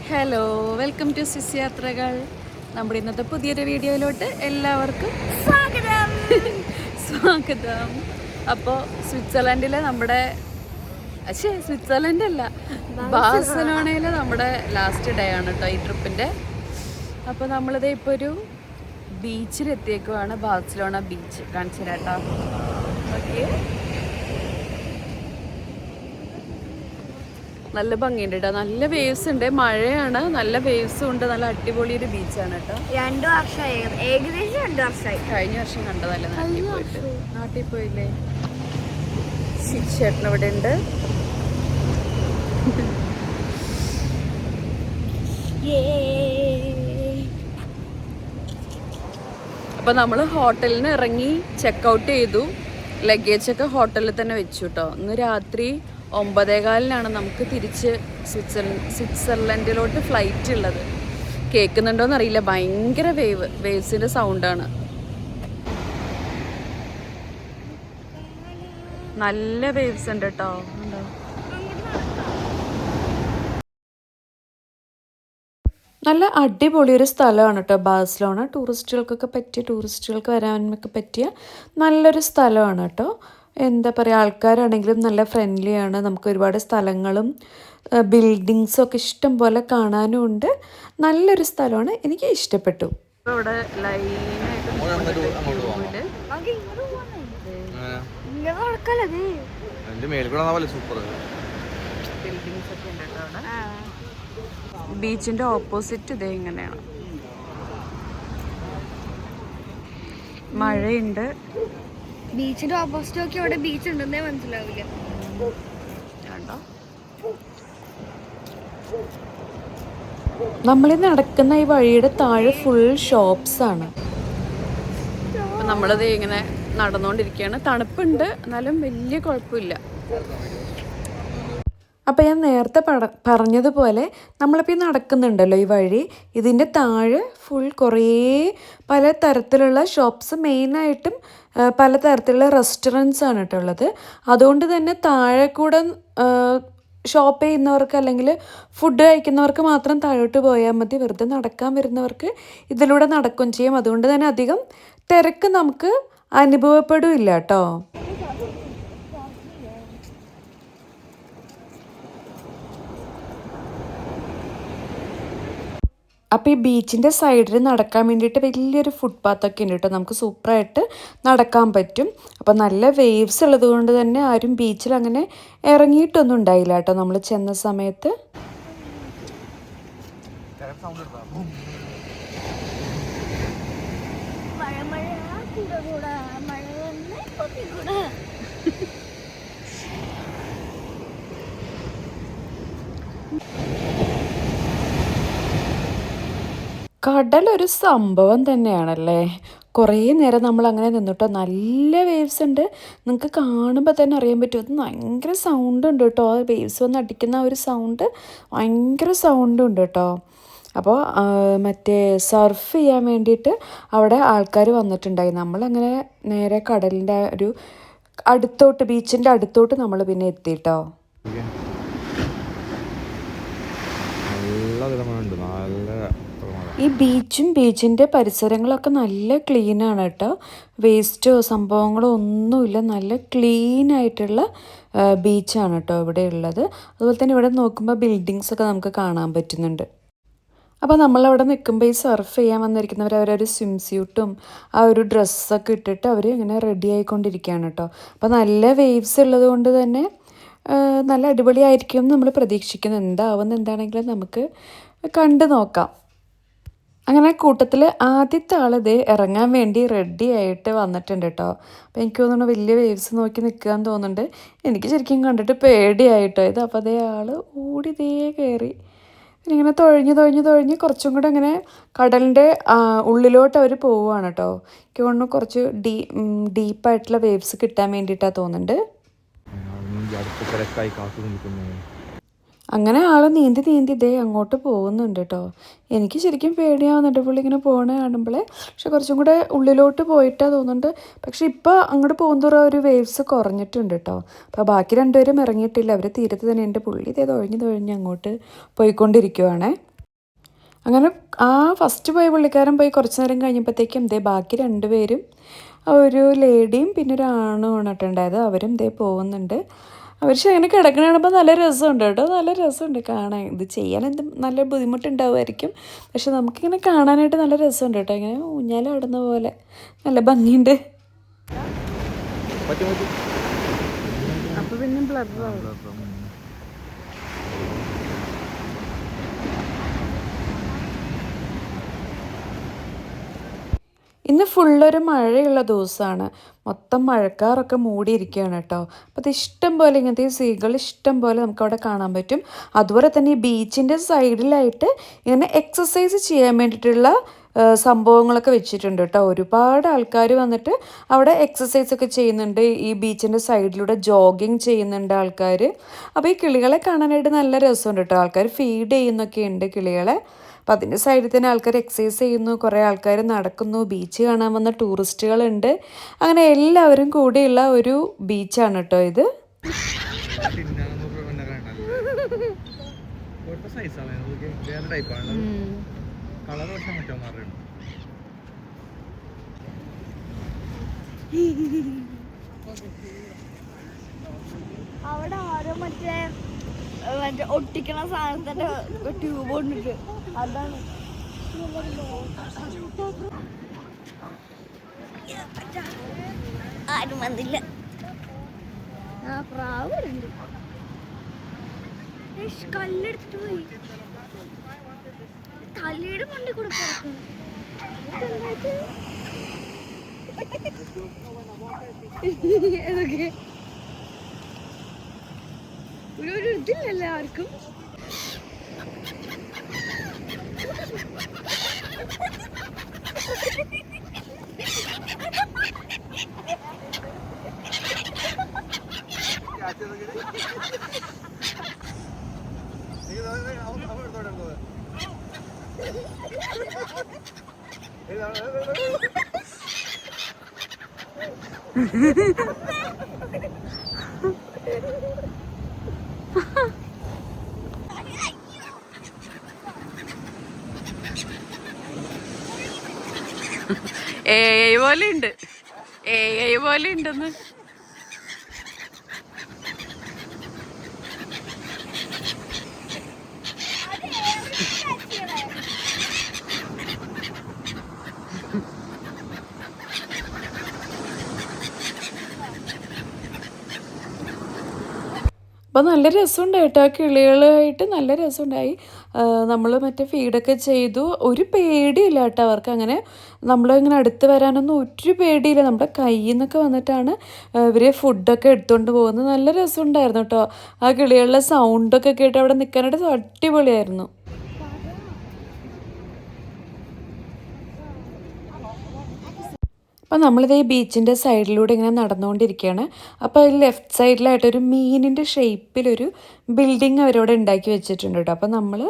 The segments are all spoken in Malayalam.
ഹലോ, വെൽക്കം ടു സിസ് യാത്രകൾ. നമ്മുടെ ഇന്നത്തെ പുതിയൊരു വീഡിയോയിലോട്ട് എല്ലാവർക്കും സ്വാഗതം. സ്വാഗതം. അപ്പോൾ സ്വിറ്റ്സർലൻഡിലെ നമ്മുടെ സ്വിറ്റ്സർലൻഡ് അല്ല, ബാഴ്സലോണയിലെ നമ്മുടെ ലാസ്റ്റ് ഡേ ആണ് കേട്ടോ ഈ ട്രിപ്പിൻ്റെ. അപ്പോൾ നമ്മളിത് ഇപ്പോൾ ഒരു ബീച്ചിലെത്തിയേക്കുവാണ്. ബാഴ്സലോണ ബീച്ച് കാണിച്ചു തരാം കേട്ടോ. ഓക്കെ, നല്ല ഭംഗിയുണ്ട് കേട്ടോ. നല്ല വേവ്സ് ഉണ്ട്, മഴയാണ്, നല്ല വേവ്സും ഉണ്ട്. നല്ല അടിപൊളി ഒരു ബീച്ചാണ് കേട്ടോ. 2 വർഷമായി, ഏകദേശം 2 വർഷമായി. കഴിഞ്ഞ വർഷം കണ്ടതല്ലേ നാട്ടിൽ പോയില്ലേ. ചേട്ടൻ ഇവിടെ ഉണ്ട്. അപ്പൊ നമ്മൾ ഹോട്ടലിൽ നിന്ന് ഇറങ്ങി ചെക്ക് ഔട്ട് ചെയ്തു. ലഗേജ് ഒക്കെ ഹോട്ടലിൽ തന്നെ വെച്ചു കേട്ടോ. ഇന്ന് രാത്രി 9:15 നമുക്ക് തിരിച്ച് സ്വിറ്റ്സർലൻഡിലോട്ട് ഫ്ലൈറ്റ് ഉള്ളത്. കേൾക്കുന്നുണ്ടോന്ന് അറിയില്ല, ഭയങ്കര വേവ്സിന്റെ സൗണ്ടാണ്. നല്ല വേവ്സ് ഉണ്ട് കേട്ടോ. നല്ല അടിപൊളി ഒരു സ്ഥലമാണ് കേട്ടോ ബാഴ്സലോണ. ടൂറിസ്റ്റുകൾക്ക് വരാനൊക്കെ പറ്റിയ നല്ലൊരു സ്ഥലമാണ് കേട്ടോ. എന്താ പറയുക, ആൾക്കാരാണെങ്കിലും നല്ല ഫ്രണ്ട്ലിയാണ്. നമുക്ക് ഒരുപാട് സ്ഥലങ്ങളും ബിൽഡിങ്സും ഒക്കെ ഇഷ്ടം പോലെ കാണാനും ഉണ്ട്. നല്ലൊരു സ്ഥലമാണ്, എനിക്ക് ഇഷ്ടപ്പെട്ടു. ഇവിടെ ബീച്ചിന്റെ ഓപ്പോസിറ്റ് ഇതേ ഇങ്ങനെയാണ്. മഴയുണ്ട്. ബീച്ചിന്റെ ഓപ്പോസിറ്റ് ഒക്കെ ഇവിടെ ബീച്ച് ഉണ്ടെന്നേ മനസ്സിലാവില്ല. നമ്മളീ നടക്കുന്ന ഈ വഴിയുടെ താഴെ ഫുൾ ഷോപ്സ് ആണ്. നമ്മളത് ഇങ്ങനെ നടന്നുകൊണ്ടിരിക്കുകയാണ്. തണുപ്പുണ്ട്, എന്നാലും വലിയ കുഴപ്പമില്ല. അപ്പോൾ ഞാൻ നേരത്തെ പറഞ്ഞതുപോലെ നമ്മളിപ്പോൾ ഈ നടക്കുന്നുണ്ടല്ലോ ഈ വഴി, ഇതിൻ്റെ താഴെ ഫുൾ കുറേ പലതരത്തിലുള്ള ഷോപ്സ്, മെയിനായിട്ടും പലതരത്തിലുള്ള റെസ്റ്റോറൻറ്റ്സ് ആണ് കേട്ടോ ഉള്ളത്. അതുകൊണ്ട് തന്നെ താഴെ കൂടെ ഷോപ്പ് ചെയ്യുന്നവർക്ക് അല്ലെങ്കിൽ ഫുഡ് കഴിക്കുന്നവർക്ക് മാത്രം താഴോട്ട് പോയാൽ മതി. വെറുതെ നടക്കാൻ വരുന്നവർക്ക് ഇതിലൂടെ നടക്കുകയും ചെയ്യും. അതുകൊണ്ട് തന്നെ അധികം തിരക്ക് നമുക്ക് അനുഭവപ്പെടില്ല കേട്ടോ. അപ്പോൾ ഈ ബീച്ചിൻ്റെ സൈഡിൽ നടക്കാൻ വേണ്ടിയിട്ട് വലിയൊരു ഫുട്പാത്തൊക്കെ ഉണ്ട് കേട്ടോ. നമുക്ക് സൂപ്പറായിട്ട് നടക്കാൻ പറ്റും. അപ്പോൾ നല്ല വേവ്സ് ഉള്ളത് കൊണ്ട് തന്നെ ആരും ബീച്ചിൽ അങ്ങനെ ഇറങ്ങിയിട്ടൊന്നും ഉണ്ടായില്ല കേട്ടോ നമ്മൾ ചെന്ന സമയത്ത്. കടലൊരു സംഭവം തന്നെയാണല്ലേ. കുറേ നേരം നമ്മൾ അങ്ങനെ നിന്നിട്ടോ. നല്ല വേവ്സ് ഉണ്ട്, നിങ്ങൾക്ക് കാണുമ്പോൾ തന്നെ അറിയാൻ പറ്റും. അത് ഭയങ്കര സൗണ്ട് ഉണ്ട് കേട്ടോ. ആ വേവ്സ് വന്ന് അടിക്കുന്ന ആ ഒരു സൗണ്ട്, ഭയങ്കര സൗണ്ട് ഉണ്ട് കേട്ടോ. അപ്പോൾ മറ്റേ സർഫ് ചെയ്യാൻ വേണ്ടിയിട്ട് അവിടെ ആൾക്കാർ വന്നിട്ടുണ്ടായി. നമ്മളങ്ങനെ നേരെ കടലിൻ്റെ ഒരു അടുത്തോട്ട്, ബീച്ചിൻ്റെ അടുത്തോട്ട് നമ്മൾ പിന്നെ എത്തിയിട്ടോ. ഈ ബീച്ചിൻ്റെ പരിസരങ്ങളൊക്കെ നല്ല ക്ലീനാണ് കേട്ടോ. വേസ്റ്റോ സംഭവങ്ങളോ ഒന്നുമില്ല. നല്ല ക്ലീനായിട്ടുള്ള ബീച്ചാണ് കേട്ടോ ഇവിടെ ഉള്ളത്. അതുപോലെ തന്നെ ഇവിടെ നോക്കുമ്പോൾ ബിൽഡിങ്സൊക്കെ നമുക്ക് കാണാൻ പറ്റുന്നുണ്ട്. അപ്പോൾ നമ്മളവിടെ നിൽക്കുമ്പോൾ ഈ സർഫ് ചെയ്യാൻ വന്നിരിക്കുന്നവർ അവരൊരു സ്വിം സ്യൂട്ടും ആ ഒരു ഡ്രസ്സൊക്കെ ഇട്ടിട്ട് അവർ ഇങ്ങനെ റെഡി ആയിക്കൊണ്ടിരിക്കുകയാണ് കേട്ടോ. അപ്പോൾ നല്ല വേവ്സ് ഉള്ളത് കൊണ്ട് തന്നെ നല്ല അടിപൊളിയായിരിക്കും നമ്മൾ പ്രതീക്ഷിക്കുന്നു. എന്താണെങ്കിലും നമുക്ക് കണ്ടു നോക്കാം. അങ്ങനെ കൂട്ടത്തിൽ ആദ്യത്തെ ആളിത് ഇറങ്ങാൻ വേണ്ടി റെഡി ആയിട്ട് വന്നിട്ടുണ്ട് കേട്ടോ. അപ്പോൾ എനിക്ക് തോന്നുന്നു വലിയ വേവ്സ് നോക്കി നിൽക്കുകയെന്ന് തോന്നുന്നുണ്ട്. എനിക്ക് ശരിക്കും കണ്ടിട്ട് പേടിയായിട്ടോ ഇത്. അപ്പോൾ അതേ ആൾ ഓടി ഇതേ കയറി ഇങ്ങനെ തൊഴിഞ്ഞ് കുറച്ചും കൂടെ ഇങ്ങനെ കടലിൻ്റെ ഉള്ളിലോട്ട് അവർ പോവുകയാണ് കേട്ടോ. എനിക്ക് തോന്നുന്നു കുറച്ച് ഡീപ്പായിട്ടുള്ള വേവ്സ് കിട്ടാൻ വേണ്ടിയിട്ടാണ് തോന്നുന്നുണ്ട്. അങ്ങനെ ആൾ നീന്തി ഇതേ അങ്ങോട്ട് പോകുന്നുണ്ട് കേട്ടോ. എനിക്ക് ശരിക്കും പേടിയാവുന്നുണ്ട് പുള്ളി ഇങ്ങനെ പോകണ കാണുമ്പോൾ. പക്ഷെ കുറച്ചും കൂടെ ഉള്ളിലോട്ട് പോയിട്ടാണ് തോന്നുന്നുണ്ട്. പക്ഷെ ഇപ്പോൾ അങ്ങോട്ട് പോകുന്നതോറും ഒരു വേവ്സ് കുറഞ്ഞിട്ടുണ്ട് കേട്ടോ. അപ്പോൾ ബാക്കി രണ്ടുപേരും ഇറങ്ങിയിട്ടില്ല, അവർ തീരത്ത് തന്നെ ഉണ്ട്. പുള്ളി ഇതേ തൊഴിഞ്ഞ് അങ്ങോട്ട് പോയിക്കൊണ്ടിരിക്കുവാണേ. അങ്ങനെ ആ ഫസ്റ്റ് പോയ പുള്ളിക്കാരൻ പോയി കുറച്ച് നേരം കഴിഞ്ഞപ്പോഴത്തേക്കും ബാക്കി 2 പേരും ഒരു ലേഡിയും പിന്നെ ഒരു ആണുമാണ് കേട്ടോ ഉണ്ടായത്. അവരും പോകുന്നുണ്ട്. അവർ അങ്ങനെ കിടക്കണ കാണുമ്പോൾ നല്ല രസമുണ്ട് കേട്ടോ, നല്ല രസമുണ്ട് കാണാൻ. ഇത് ചെയ്യാൻ നല്ല ബുദ്ധിമുട്ടുണ്ടാവുമായിരിക്കും, പക്ഷെ നമുക്കിങ്ങനെ കാണാനായിട്ട് നല്ല രസമുണ്ട് കേട്ടോ. ഇങ്ങനെ ഊഞ്ഞാലാടുന്ന പോലെ നല്ല ഭംഗിയുണ്ട്. അപ്പോൾ പിന്നെ ബ്ലറാവും. ഇന്ന് ഫുള്ളൊരു മഴയുള്ള ദിവസമാണ്. മൊത്തം മഴക്കാറൊക്കെ മൂടിയിരിക്കുകയാണ് കേട്ടോ. അപ്പോൾ അത് ഇഷ്ടം പോലെ ഇങ്ങനത്തെ സീകൾ ഇഷ്ടം പോലെ നമുക്കവിടെ കാണാൻ പറ്റും. അതുപോലെ തന്നെ ഈ ബീച്ചിൻ്റെ സൈഡിലായിട്ട് ഇങ്ങനെ എക്സസൈസ് ചെയ്യാൻ വേണ്ടിയിട്ടുള്ള സംഭവങ്ങളൊക്കെ വെച്ചിട്ടുണ്ട് കേട്ടോ. ഒരുപാട് ആൾക്കാർ വന്നിട്ട് അവിടെ എക്സസൈസൊക്കെ ചെയ്യുന്നുണ്ട്. ഈ ബീച്ചിൻ്റെ സൈഡിലൂടെ ജോഗിങ് ചെയ്യുന്നുണ്ട് ആൾക്കാർ. അപ്പോൾ ഈ കിളികളെ കാണാനായിട്ട് നല്ല രസമുണ്ട് കേട്ടോ. ആൾക്കാർ ഫീഡ് ചെയ്യുന്നൊക്കെ ഉണ്ട് കിളികളെ. അപ്പോൾ അതിൻ്റെ സൈഡിൽ തന്നെ ആൾക്കാർ എക്സസൈസ് ചെയ്യുന്നു, കുറേ ആൾക്കാർ നടക്കുന്നു, ബീച്ച് കാണാൻ വന്ന ടൂറിസ്റ്റുകളുണ്ട്. അങ്ങനെ എല്ലാവരും കൂടിയുള്ള ഒരു ബീച്ചാണ് കേട്ടോ ഇത്. അവിടെ ആരോ മറ്റേ ഒട്ടിക്കണ സാധനത്തിന്റെ ട്യൂബ് കൊണ്ടിട്ട് അതാണ്. ആരും വന്നില്ല. ആ പ്രാവ് കല്ലെടുത്തു പോയി. തലയുടെ മണ്ടി കൂടെ ഏതൊക്കെ ഒരു ഇതില്ലല്ലേ ആർക്കും. പോലെ ഉണ്ട്, പോലെ ഉണ്ടെന്ന്. അപ്പോൾ നല്ല രസമുണ്ടായി കേട്ടോ. ആ കിളികളായിട്ട് നല്ല രസമുണ്ടായി. നമ്മൾ മറ്റേ ഫീഡൊക്കെ ചെയ്തു. ഒരു പേടിയില്ല കേട്ടോ അവർക്ക്. അങ്ങനെ നമ്മളിങ്ങനെ അടുത്ത് വരാനൊന്നും ഒരു പേടിയില്ല. നമ്മുടെ കയ്യിൽ നിന്നൊക്കെ വന്നിട്ടാണ് ഇവർ ഫുഡൊക്കെ എടുത്തുകൊണ്ട് പോകുന്നത്. നല്ല രസമുണ്ടായിരുന്നു കേട്ടോ. ആ കിളികളുടെ സൗണ്ടൊക്കെ കേട്ട് അവിടെ നിൽക്കാനായിട്ട് അടിപൊളിയായിരുന്നു. അപ്പോൾ നമ്മളിത് ഈ ബീച്ചിൻ്റെ സൈഡിലൂടെ ഇങ്ങനെ നടന്നുകൊണ്ടിരിക്കുകയാണ്. അപ്പോൾ അതിൽ ലെഫ്റ്റ് സൈഡിലായിട്ടൊരു മീനിൻ്റെ ഷേപ്പിലൊരു ബിൽഡിങ് അവരവിടെ ഉണ്ടാക്കി വെച്ചിട്ടുണ്ട് കേട്ടോ. അപ്പോൾ നമ്മൾ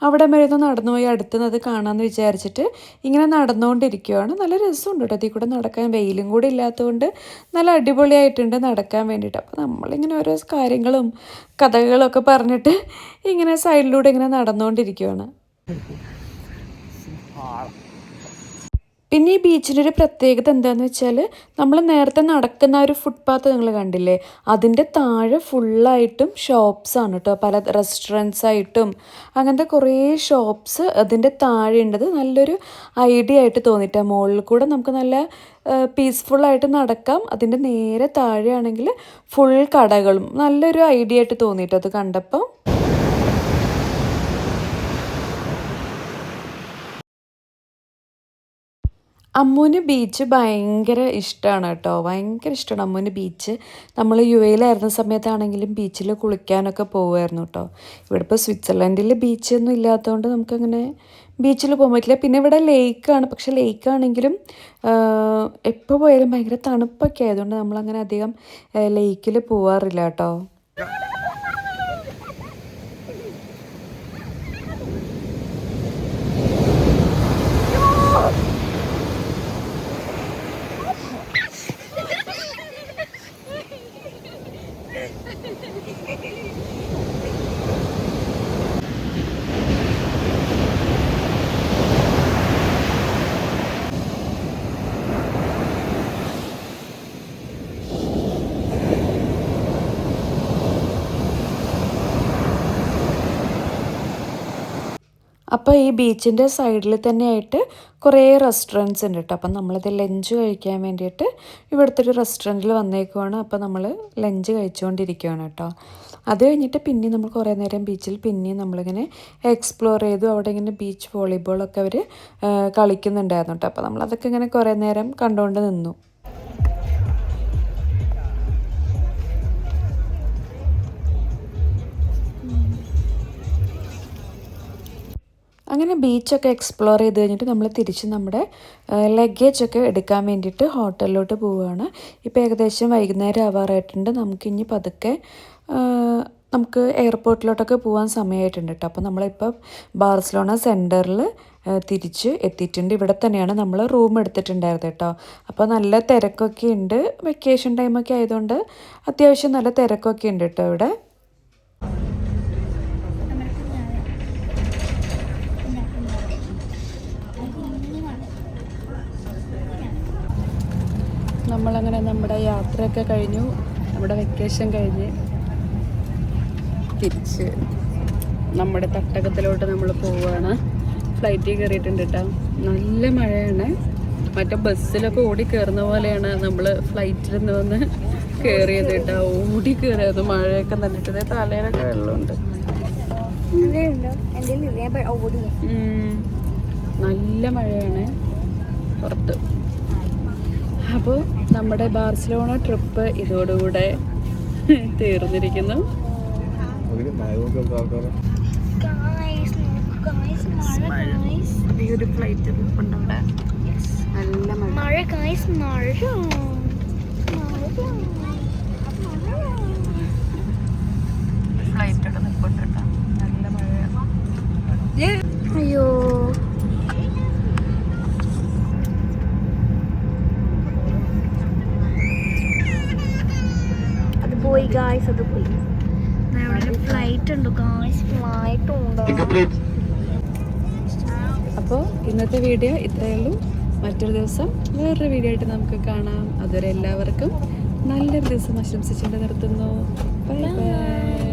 അവിടെ വരെ ഒന്ന് നടന്നു പോയി അടുത്തുനിന്ന് അത് കാണാമെന്ന് വിചാരിച്ചിട്ട് ഇങ്ങനെ നടന്നുകൊണ്ടിരിക്കുകയാണ്. നല്ല രസമുണ്ട് കേട്ടോ. അതിൽ കൂടെ നടക്കാൻ, വെയിലും കൂടി ഇല്ലാത്തതുകൊണ്ട് നല്ല അടിപൊളിയായിട്ടുണ്ട് നടക്കാൻ വേണ്ടിയിട്ട്. അപ്പോൾ നമ്മളിങ്ങനെ ഓരോ കാര്യങ്ങളും കഥകളൊക്കെ പറഞ്ഞിട്ട് ഇങ്ങനെ സൈഡിലൂടെ ഇങ്ങനെ നടന്നുകൊണ്ടിരിക്കുകയാണ്. പിന്നെ ഈ ബീച്ചിൻ്റെ ഒരു പ്രത്യേകത എന്താണെന്ന് വെച്ചാൽ, നമ്മൾ നേരത്തെ നടക്കുന്ന ഒരു ഫുട്പാത്ത് നിങ്ങൾ കണ്ടില്ലേ, അതിൻ്റെ താഴെ ഫുള്ളായിട്ടും ഷോപ്സാണ് കേട്ടോ. പല റെസ്റ്റോറൻറ്റ്സ് ആയിട്ടും അങ്ങനത്തെ കുറേ ഷോപ്സ് അതിൻ്റെ താഴെ ഉണ്ടത്. നല്ലൊരു ഐഡിയ ആയിട്ട് തോന്നിയിട്ടാണ്. മുകളിൽ കൂടെ നമുക്ക് നല്ല പീസ്ഫുള്ളായിട്ട് നടക്കാം. അതിൻ്റെ നേരെ താഴെയാണെങ്കിൽ ഫുൾ കടകളും. നല്ലൊരു ഐഡിയ ആയിട്ട് തോന്നിയിട്ട് അത് കണ്ടപ്പോൾ. അമ്മൂന് ബീച്ച് ഭയങ്കര ഇഷ്ടമാണ് കേട്ടോ. ഭയങ്കര ഇഷ്ടമാണ് അമ്മൂന് ബീച്ച്. നമ്മൾ യുഎയിലായിരുന്ന സമയത്താണെങ്കിലും ബീച്ചിൽ കുളിക്കാനൊക്കെ പോകുമായിരുന്നു കേട്ടോ. ഇവിടെ ഇപ്പോൾ സ്വിറ്റ്സർലൻഡിൽ ബീച്ചൊന്നും ഇല്ലാത്തതുകൊണ്ട് നമുക്കങ്ങനെ ബീച്ചിൽ പോകാൻ പറ്റില്ല. പിന്നെ ഇവിടെ ലേക്കാണ്. പക്ഷെ ലേക്കാണെങ്കിലും എപ്പോൾ പോയാലും ഭയങ്കര തണുപ്പൊക്കെ ആയതുകൊണ്ട് നമ്മളങ്ങനെ അധികം ലേക്കിൽ പോവാറില്ല കേട്ടോ. അപ്പോൾ ഈ ബീച്ചിൻ്റെ സൈഡിൽ തന്നെയായിട്ട് കുറേ റെസ്റ്റോറൻറ്റ്സ് ഉണ്ട് കേട്ടോ. അപ്പം നമ്മളിത് ലഞ്ച് കഴിക്കാൻ വേണ്ടിയിട്ട് ഇവിടുത്തെ ഒരു റെസ്റ്റോറൻറ്റിൽ വന്നേക്കുവാണ്. അപ്പോൾ നമ്മൾ ലഞ്ച് കഴിച്ചുകൊണ്ടിരിക്കുകയാണ് കേട്ടോ. അത് കഴിഞ്ഞിട്ട് പിന്നെ നമ്മൾ കുറേ നേരം ബീച്ചിൽ പിന്നെയും നമ്മളിങ്ങനെ എക്സ്പ്ലോർ ചെയ്തു. അവിടെ ഇങ്ങനെ ബീച്ച് വോളിബോളൊക്കെ അവർ കളിക്കുന്നുണ്ടായിരുന്നു കേട്ടോ. അപ്പോൾ നമ്മളതൊക്കെ ഇങ്ങനെ കുറേ നേരം കണ്ടുകൊണ്ട് നിന്നു. അങ്ങനെ ബീച്ചൊക്കെ എക്സ്പ്ലോർ ചെയ്ത് കഴിഞ്ഞിട്ട് നമ്മൾ തിരിച്ച് നമ്മുടെ ലഗേജൊക്കെ എടുക്കാൻ വേണ്ടിയിട്ട് ഹോട്ടലിലോട്ട് പോവുകയാണ്. ഇപ്പോൾ ഏകദേശം വൈകുന്നേരം ആവാറായിട്ടുണ്ട്. നമുക്കിനി പതുക്കെ നമുക്ക് എയർപോർട്ടിലോട്ടൊക്കെ പോകാൻ സമയമായിട്ടുണ്ട് കേട്ടോ. അപ്പോൾ നമ്മളിപ്പോൾ ബാർസലോണ സെൻറ്ററിൽ തിരിച്ച് എത്തിയിട്ടുണ്ട്. ഇവിടെ തന്നെയാണ് നമ്മൾ റൂം എടുത്തിട്ടുണ്ടായിരുന്നത് കേട്ടോ. അപ്പോൾ നല്ല തിരക്കൊക്കെ ഉണ്ട്. വെക്കേഷൻ ടൈമൊക്കെ ആയതുകൊണ്ട് അത്യാവശ്യം നല്ല തിരക്കൊക്കെ ഉണ്ട് കേട്ടോ ഇവിടെ. നമ്മളങ്ങനെ നമ്മുടെ യാത്രയൊക്കെ കഴിഞ്ഞു. നമ്മുടെ വെക്കേഷൻ കഴിഞ്ഞ് തിരിച്ച് നമ്മുടെ തട്ടകത്തിലോട്ട് നമ്മൾ പോവുകയാണ്. ഫ്ലൈറ്റിൽ കയറിയിട്ടുണ്ട് കേട്ടോ. നല്ല മഴയാണ്. മറ്റേ ബസ്സിലൊക്കെ ഓടി കയറുന്ന പോലെയാണ് നമ്മൾ ഫ്ലൈറ്റിൽ നിന്ന് വന്ന് കയറിയത് കേട്ടോ. ഓടി കയറിയത് മഴയൊക്കെ നന്നിട്ടത്. തലയിലൊക്കെ വെള്ളമുണ്ട്. നല്ല മഴയാണ് പുറത്ത്. അപ്പോൾ നമ്മുടെ ബാർസലോണ ട്രിപ്പ് ഇതോടുകൂടെ തീർന്നിരിക്കുന്നു. ഒരു ഫ്ലൈറ്റ് ഉണ്ടവിടെ. നല്ല മഴ. ഫ്ലൈറ്റ് ഒക്കെ നിൽപ്പുണ്ട് കേട്ടോ. നല്ല മഴയാണ്. അയ്യോ പോയി ഗായ്സ്, അത് പോയി. ഫ്ലൈറ്റ് ഉണ്ട് ഗായ്സ്, ഫ്ലൈറ്റ് ഉണ്ടോ? അപ്പോൾ ഇന്നത്തെ വീഡിയോ ഇത്രയേ ഉള്ളൂ. മറ്റൊരു ദിവസം വേറൊരു വീഡിയോ ആയിട്ട് നമുക്ക് കാണാം. അതുവരെ എല്ലാവർക്കും നല്ലൊരു ദിവസം ആശംസിച്ചുകൊണ്ട് നിർത്തുന്നു. Bye bye.